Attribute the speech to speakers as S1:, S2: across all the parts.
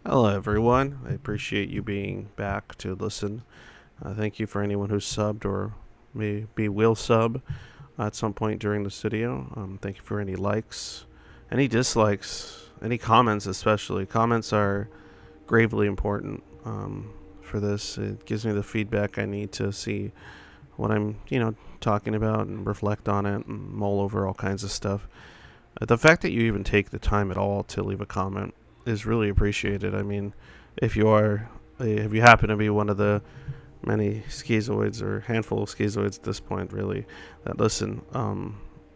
S1: Hello, everyone. I appreciate you being back to listen. Thank you for anyone who subbed or maybe will sub at some point during this video. Thank you for any likes, any dislikes, any comments, especially. Comments are gravely important for this. It gives me the feedback I need to see what I'm talking about and reflect on it and mull over all kinds of stuff. The fact that you even take the time at all to leave a comment is really appreciated. I mean, if you are, if you happen to be one of the many schizoids or handful of schizoids at this point, really, that listen,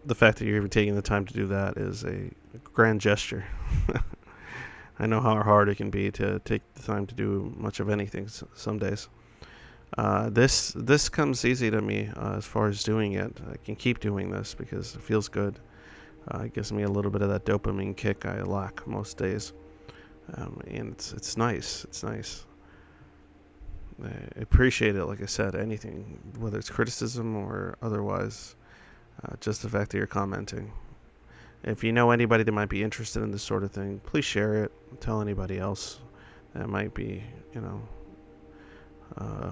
S1: the fact that you're even taking the time to do that is a grand gesture. I know how hard it can be to take the time to do much of anything some days. This comes easy to me as far as doing it. I can keep doing this because it feels good. It gives me a little bit of that dopamine kick I lack most days, and it's nice. It's nice. I appreciate it. Like I said, anything, whether it's criticism or otherwise, just the fact that you're commenting. If you know anybody that might be interested in this sort of thing, please share it. Tell anybody else that might be, you know, uh,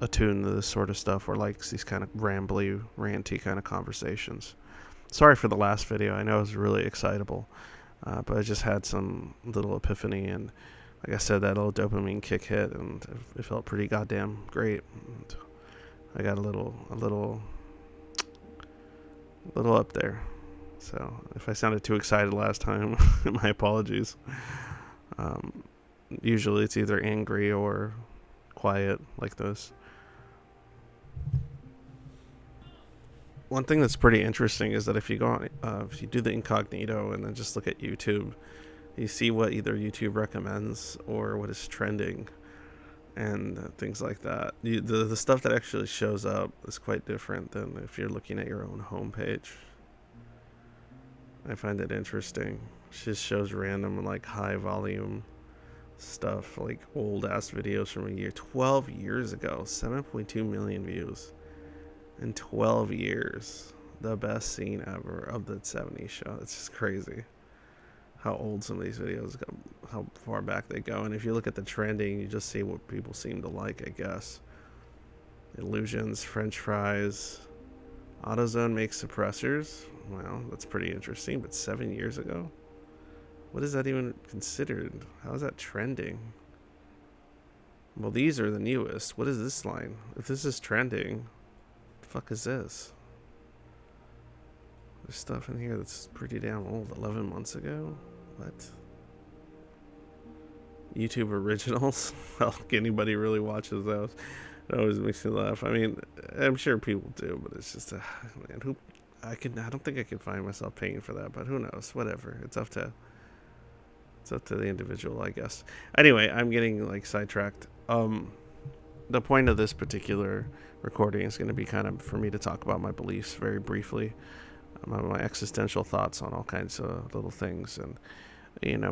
S1: attuned to this sort of stuff or likes these kind of rambly, ranty kind of conversations. Sorry for the last video. I know it was really excitable, but I just had some little epiphany, and like I said, that little dopamine kick hit, and it felt pretty goddamn great. And I got a little up there. So if I sounded too excited last time, my apologies. Um, Usually it's either angry or quiet like this. One thing that's pretty interesting is that if you do the incognito and then just look at YouTube, you see what either YouTube recommends or what is trending and things like that. The stuff that actually shows up is quite different than if you're looking at your own homepage. I find it interesting. It just shows random like high volume stuff, like old ass videos from a year 12 years ago, 7.2 million views in 12 years. The best scene ever of the 70s show. It's just crazy how old some of these videos go, how far back they go. And if you look at the trending, you just see what people seem to like, I guess. Illusions, French fries, AutoZone makes suppressors. Well, that's pretty interesting, but 7 years ago? What is that even considered? How is that trending? Well, these are the newest. What is this line? If this is trending, what the fuck is this? There's stuff in here that's pretty damn old. 11 months ago? What? YouTube originals? Well, anybody really watches those? It always makes me laugh. I mean, I'm sure people do, but it's just, man, who? I don't think I could find myself paying for that, but who knows? Whatever. It's up to the individual, I guess. Anyway, I'm getting like sidetracked. The point of this particular recording is going to be kind of for me to talk about my beliefs very briefly, my existential thoughts on all kinds of little things, and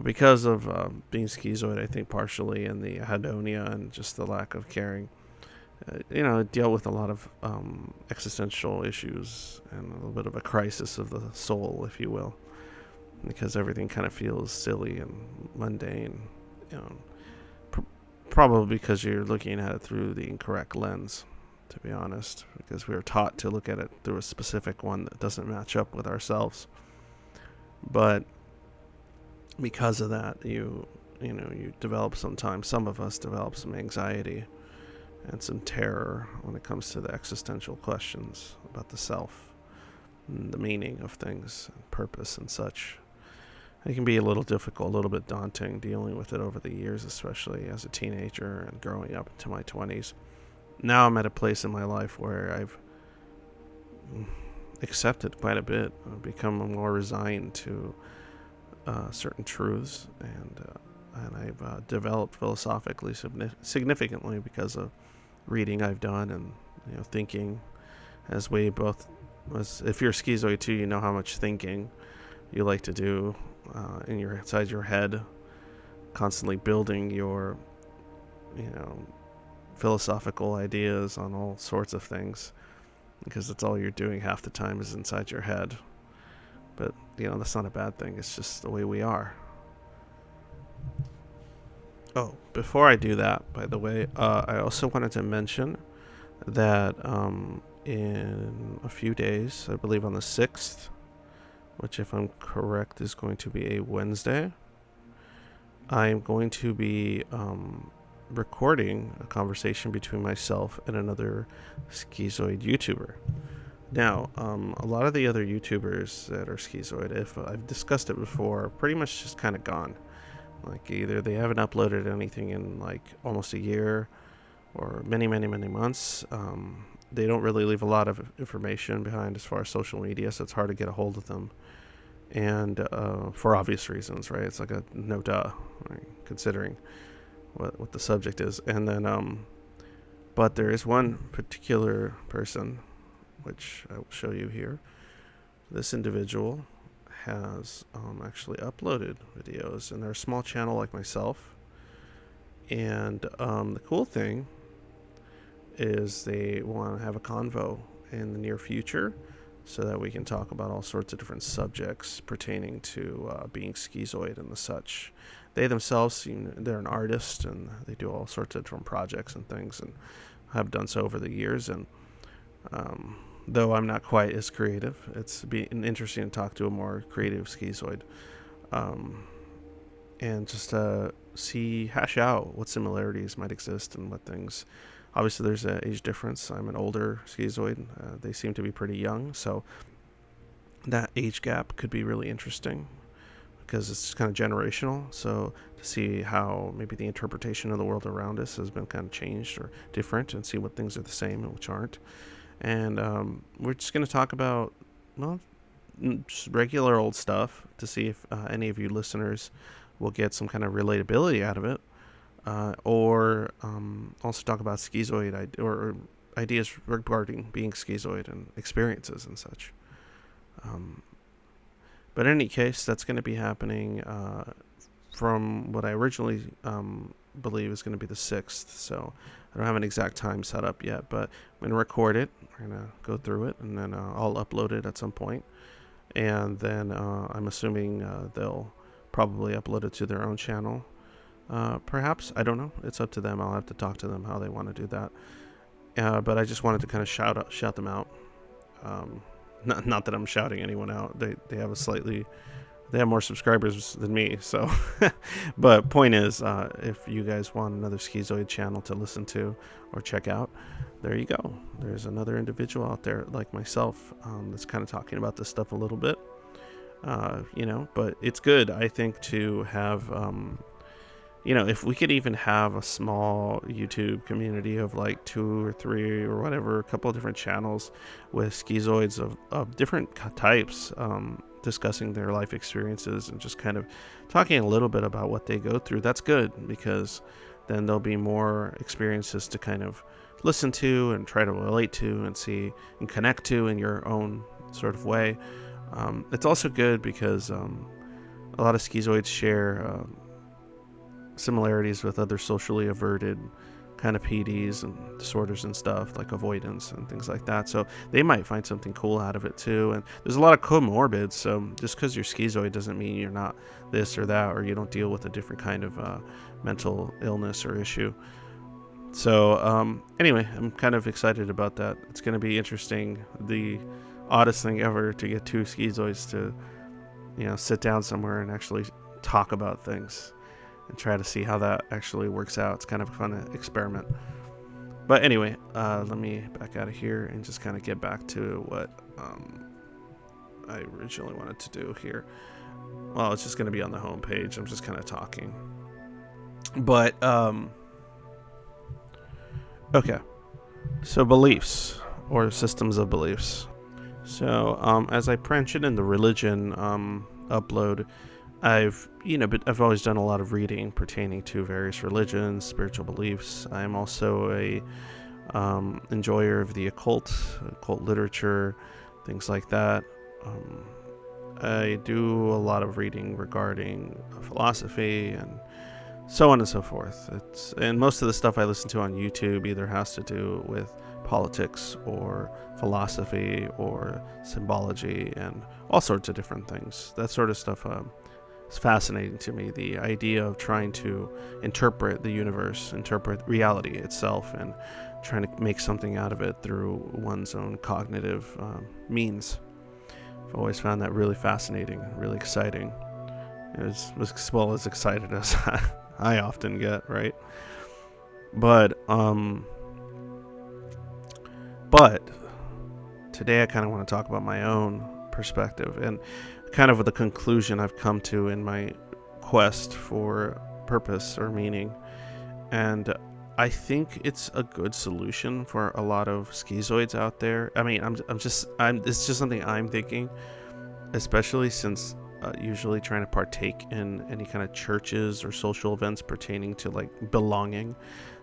S1: because of being schizoid, I think partially, and the hedonia and just the lack of caring, deal with a lot of existential issues and a little bit of a crisis of the soul, if you will, because everything kind of feels silly and mundane, you know, pr- probably because you're looking at it through the incorrect lens, to be honest, because we are taught to look at it through a specific one that doesn't match up with ourselves. But because of that, you develop sometimes, some of us develop some anxiety and some terror when it comes to the existential questions about the self and the meaning of things and purpose and such. It can be a little difficult, a little bit daunting dealing with it over the years, especially as a teenager and growing up into my 20s. Now I'm at a place in my life where I've accepted quite a bit. I've become more resigned to certain truths, and I've developed philosophically significantly because of reading I've done, and thinking, as we both, as if you're schizoid too, you know how much thinking you like to do inside your head, constantly building your you know philosophical ideas on all sorts of things, because that's all you're doing half the time is inside your head. But that's not a bad thing. It's just the way we are. Oh, before I do that, by the way, I also wanted to mention that in a few days, I believe on the 6th, which, if I'm correct, is going to be a Wednesday, I'm going to be recording a conversation between myself and another Schizoid YouTuber. Now, a lot of the other YouTubers that are Schizoid, if I've discussed it before, pretty much just kind of gone. Like, either they haven't uploaded anything in like almost a year or many, many, many months. They don't really leave a lot of information behind as far as social media, so it's hard to get a hold of them. And for obvious reasons, right? It's like a no duh, right? Considering what the subject is. And then, but there is one particular person, which I will show you here. This individual has actually uploaded videos, and they're a small channel like myself. And the cool thing is they want to have a convo in the near future so that we can talk about all sorts of different subjects pertaining to being schizoid and the such. They themselves, they're an artist, and they do all sorts of different projects and things, and have done so over the years. And though I'm not quite as creative, it's been interesting to talk to a more creative schizoid, and just hash out what similarities might exist and what things. Obviously, there's an age difference. I'm an older schizoid. They seem to be pretty young, so that age gap could be really interesting because it's kind of generational. So to see how maybe the interpretation of the world around us has been kind of changed or different, and see what things are the same and which aren't. And we're just going to talk about, well, just regular old stuff to see if any of you listeners will get some kind of relatability out of it. Or also talk about schizoid or ideas regarding being schizoid and experiences and such. But in any case, that's going to be happening from what I originally believe is going to be the 6th. So I don't have an exact time set up yet, but I'm going to record it. We're going to go through it, and then I'll upload it at some point. And then I'm assuming they'll probably upload it to their own channel. Perhaps, I don't know. It's up to them. I'll have to talk to them how they want to do that. But I just wanted to kind of shout them out. Not that I'm shouting anyone out. They have more subscribers than me. So, but point is, if you guys want another Schizoid channel to listen to or check out, there you go. There's another individual out there like myself that's kind of talking about this stuff a little bit. But it's good, I think, to have. If we could even have a small YouTube community of like 2 or 3 or whatever, a couple of different channels with schizoids of different types, discussing their life experiences and just kind of talking a little bit about what they go through, that's good, because then there'll be more experiences to kind of listen to and try to relate to and see and connect to in your own sort of way. It's also good because a lot of schizoids share similarities with other socially averted kind of PDs and disorders and stuff, like avoidance and things like that. So they might find something cool out of it too. And there's a lot of comorbids, so just because you're schizoid doesn't mean you're not this or that, or you don't deal with a different kind of mental illness or issue. So anyway, I'm kind of excited about that. It's going to be interesting. The oddest thing ever to get 2 schizoids to sit down somewhere and actually talk about things and try to see how that actually works out. It's kind of a fun experiment. But anyway, let me back out of here and just kind of get back to what I originally wanted to do here. Well, it's just going to be on the home page. I'm just kind of talking. But, okay. So beliefs, or systems of beliefs. So as I mentioned in the religion upload, I've always done a lot of reading pertaining to various religions, spiritual beliefs. I'm also a enjoyer of the occult literature, things like that. I do a lot of reading regarding philosophy and so on and so forth. And most of the stuff I listen to on YouTube either has to do with politics or philosophy or symbology and all sorts of different things. That sort of stuff It's fascinating to me, the idea of trying to interpret the universe, interpret reality itself, and trying to make something out of it through one's own cognitive means. I've always found that really fascinating, really exciting. As well as excited as I often get, right? But today I kind of want to talk about my own perspective and kind of the conclusion I've come to in my quest for purpose or meaning. And I think it's a good solution for a lot of schizoids out there. I mean, it's just something I'm thinking, especially since usually trying to partake in any kind of churches or social events pertaining to like belonging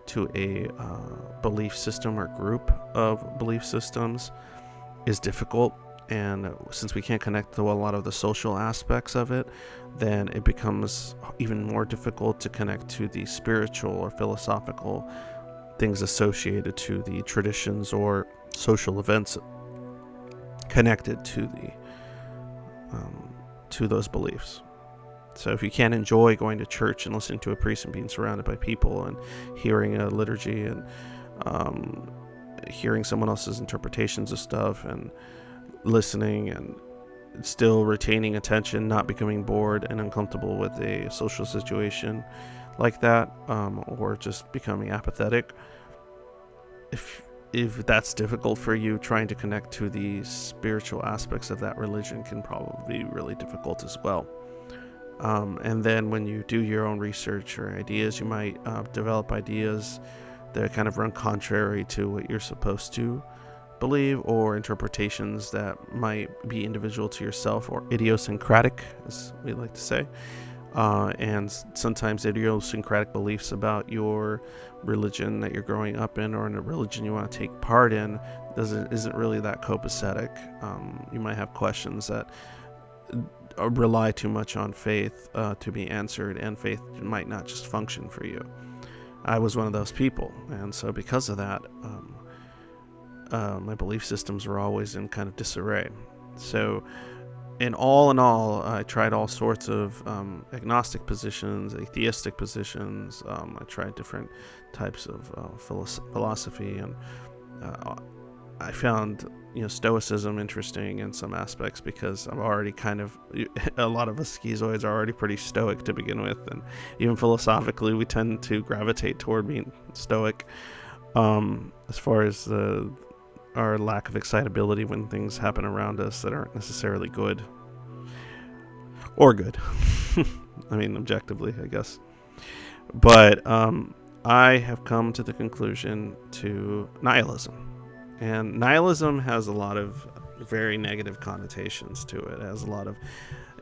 S1: to a belief system or group of belief systems is difficult. And since we can't connect to a lot of the social aspects of it, then it becomes even more difficult to connect to the spiritual or philosophical things associated to the traditions or social events connected to those beliefs. So if you can't enjoy going to church and listening to a priest and being surrounded by people and hearing a liturgy and hearing someone else's interpretations of stuff and listening and still retaining attention, not becoming bored and uncomfortable with a social situation like that, or just becoming apathetic, if that's difficult for you, trying to connect to the spiritual aspects of that religion can probably be really difficult as well. And then when you do your own research or ideas, you might develop ideas that kind of run contrary to what you're supposed to believe, or interpretations that might be individual to yourself or idiosyncratic, as we like to say. And sometimes idiosyncratic beliefs about your religion that you're growing up in, or in a religion you want to take part in, isn't really that copacetic. You might have questions that rely too much on faith to be answered, and faith might not just function for you. I was one of those people, and so because of that, my belief systems were always in kind of disarray. So in all, I tried all sorts of agnostic positions, atheistic positions. I tried different types of philosophy, and I found Stoicism interesting in some aspects, because I'm already a lot of us schizoids are already pretty stoic to begin with, and even philosophically we tend to gravitate toward being stoic, as far as our lack of excitability when things happen around us that aren't necessarily good. Or good. I mean, objectively, I guess. But I have come to the conclusion to nihilism. And nihilism has a lot of very negative connotations to it. It has a lot of...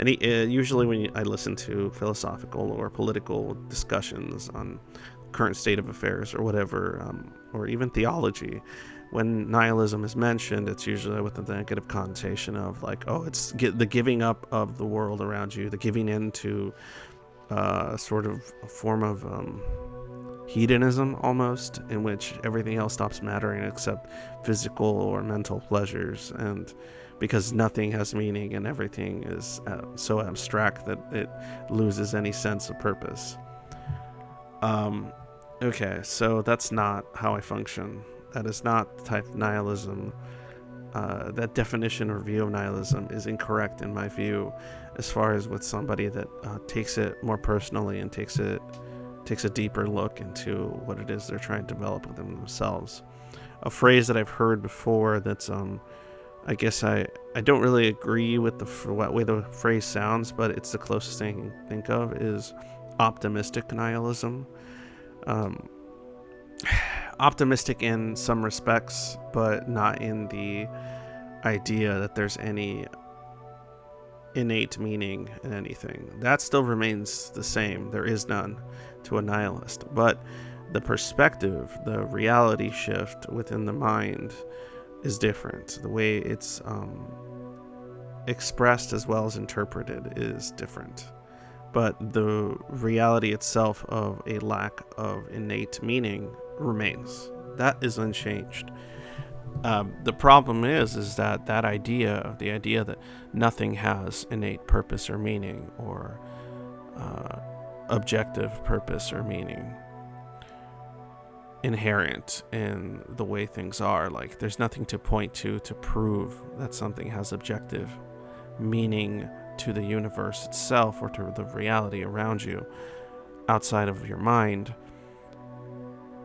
S1: usually when I listen to philosophical or political discussions on current state of affairs or whatever, or even theology, when nihilism is mentioned, it's usually with the negative connotation of like, oh, it's the giving up of the world around you, the giving in to sort of a form of hedonism almost, in which everything else stops mattering except physical or mental pleasures, and because nothing has meaning and everything is so abstract that it loses any sense of purpose. Okay, so that's not how I function. That is not the type of nihilism. That definition or view of nihilism is incorrect in my view, as far as with somebody that takes it more personally and takes a deeper look into what it is they're trying to develop within themselves. A phrase that I've heard before that's I guess I don't really agree with the way the phrase sounds, but it's the closest thing I can think of, is optimistic nihilism. Optimistic in some respects, but not in the idea that there's any innate meaning in anything. That still remains the same. There is none to a nihilist. But the perspective, the reality shift within the mind is different. The way it's expressed as well as interpreted is different. But the reality itself of a lack of innate meaning remains. That is unchanged. The problem is that idea, the idea that nothing has innate purpose or meaning, or objective purpose or meaning inherent in the way things are. Like, there's nothing to point to prove that something has objective meaning to the universe itself or to the reality around you outside of your mind.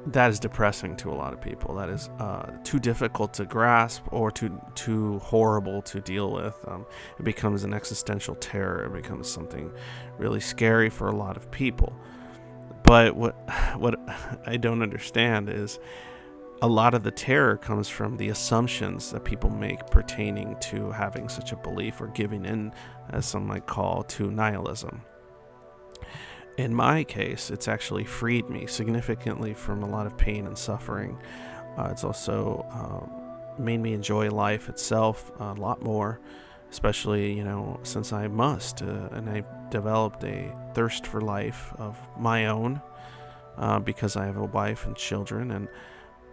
S1: That is depressing to a lot of people. That is too difficult to grasp or too horrible to deal with. It becomes an existential terror. It becomes something really scary for a lot of people. But what I don't understand is a lot of the terror comes from the assumptions that people make pertaining to having such a belief or giving in, as some might call, to nihilism. In my case, it's actually freed me significantly from a lot of pain and suffering. It's also made me enjoy life itself a lot more, especially, since I must. And I developed a thirst for life of my own because I have a wife and children, and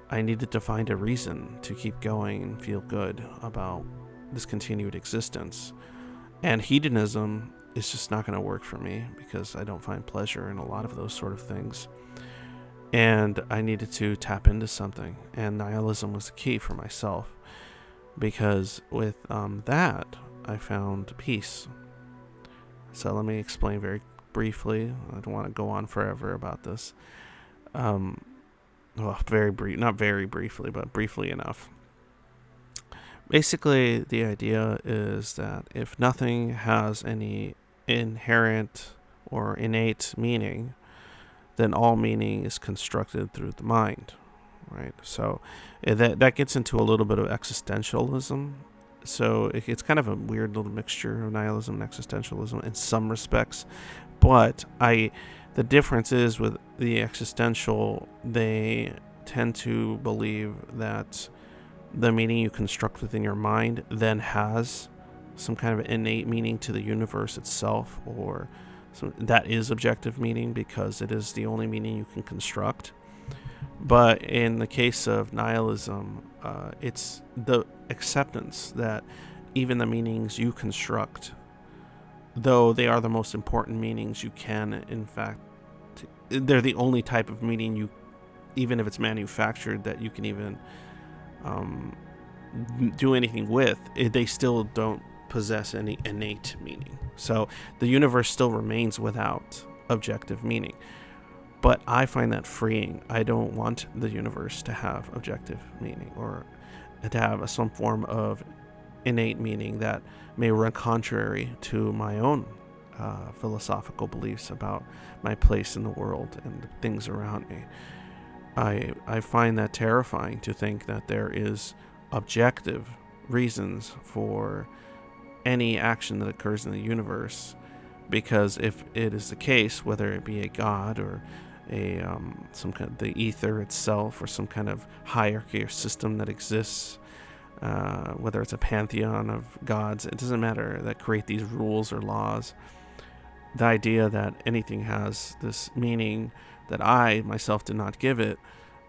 S1: I needed to find a reason to keep going and feel good about this continued existence. And hedonism is just not going to work for me because I don't find pleasure in a lot of those sort of things. And I needed to tap into something, and nihilism was the key for myself, because with that, I found peace. So let me explain very briefly. I don't want to go on forever about this. Very brief, not very briefly, but briefly enough. Basically, the idea is that if nothing has any inherent or innate meaning, then all meaning is constructed through the mind, right? So that gets into a little bit of existentialism. So it's kind of a weird little mixture of nihilism and existentialism in some respects. But the difference is with the existential, they tend to believe that the meaning you construct within your mind then has some kind of innate meaning to the universe itself, or that is objective meaning because it is the only meaning you can construct. But in the case of nihilism, it's the acceptance that even the meanings you construct, though they are the most important meanings you can, in fact, they're the only type of meaning you, even if it's manufactured, that you can even do anything with, they still don't possess any innate meaning. So the universe still remains without objective meaning. But I find that freeing. I don't want the universe to have objective meaning or to have some form of innate meaning that may run contrary to my own philosophical beliefs about my place in the world and the things around me. I find that terrifying, to think that there is objective reasons for any action that occurs in the universe, because if it is the case, whether it be a god or some kind of the ether itself, or some kind of hierarchy or system that exists, whether it's a pantheon of gods, it doesn't matter, that create these rules or laws. The idea that anything has this meaning that I myself did not give it,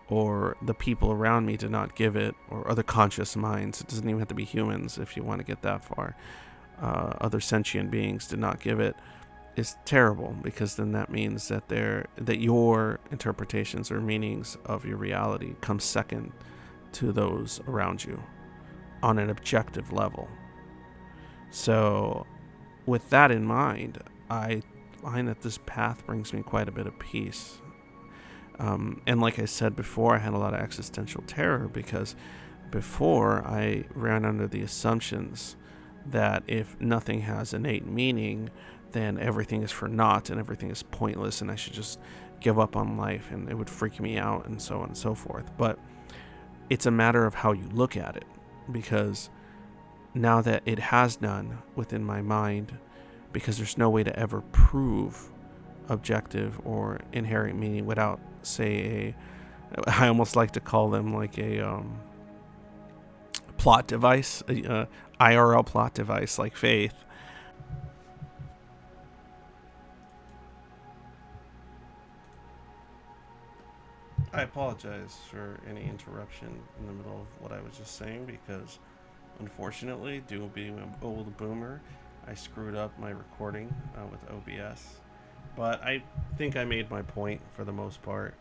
S1: or the people around me did not give it, or other conscious minds, it doesn't even have to be humans if you want to get that far, other sentient beings did not give it, is terrible, because then that means that your interpretations or meanings of your reality come second to those around you on an objective level. So with that in mind, I find that this path brings me quite a bit of peace. And like I said before, I had a lot of existential terror because before I ran under the assumptions that if nothing has innate meaning, then everything is for naught and everything is pointless and I should just give up on life and it would freak me out and so on and so forth. But it's a matter of how you look at it, because now that it has none within my mind, because there's no way to ever prove objective or inherent meaning without, say, I almost like to call them like a plot device, a IRL plot device like faith. I apologize for any interruption in the middle of what I was just saying, because unfortunately, due to being an old boomer, I screwed up my recording with OBS. But I think I made my point for the most part,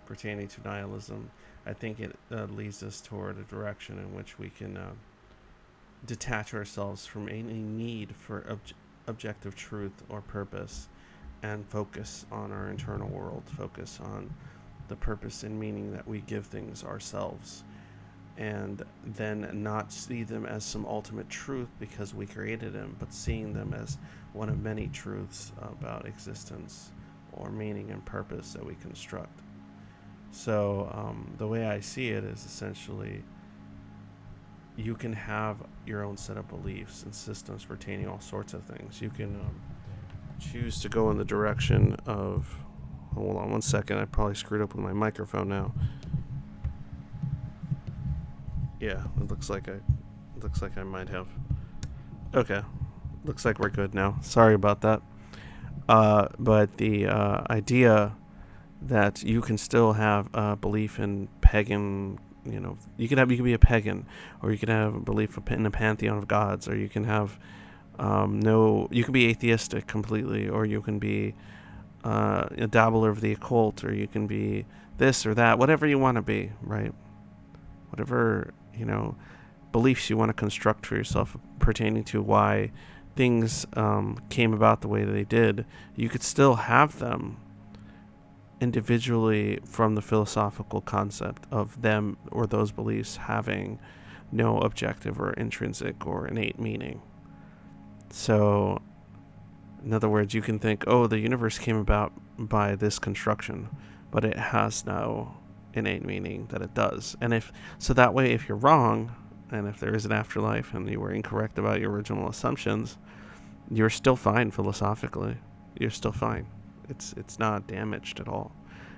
S1: pertaining to nihilism. I think it leads us toward a direction in which we can detach ourselves from any need for objective truth or purpose and focus on our internal world, focus on the purpose and meaning that we give things ourselves, and then not see them as some ultimate truth because we created them, but seeing them as one of many truths about existence or meaning and purpose that we construct. So, the way I see it is essentially you can have your own set of beliefs and systems pertaining all sorts of things. You can choose to go in the direction of. Hold on one second. I probably screwed up with my microphone now. Yeah, it looks like I might have. Okay, looks like we're good now. Sorry about that. But the idea that you can still have a belief in pagan, you can be a pagan, or you can have a belief in a pantheon of gods, or you can have you can be atheistic completely, or you can be a dabbler of the occult, or you can be this or that, whatever you want to be, right? Whatever, beliefs you want to construct for yourself pertaining to why things came about the way they did, you could still have them individually from the philosophical concept of them or those beliefs having no objective or intrinsic or innate meaning. So, in other words, you can think, oh, the universe came about by this construction, but it has no innate meaning that it does. And that way, if you're wrong, and if there is an afterlife and you were incorrect about your original assumptions, you're still fine philosophically. You're still fine. It's not damaged at all.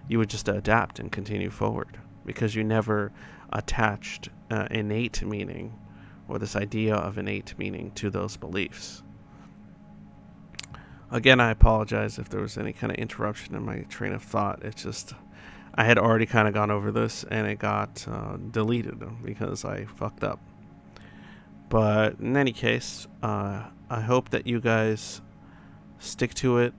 S1: You would just adapt and continue forward because you never attached innate meaning or this idea of innate meaning to those beliefs. Again, I apologize if there was any kind of interruption in my train of thought. It's just I had already kind of gone over this and it got deleted because I fucked up. But in any case, I hope that you guys stick to it.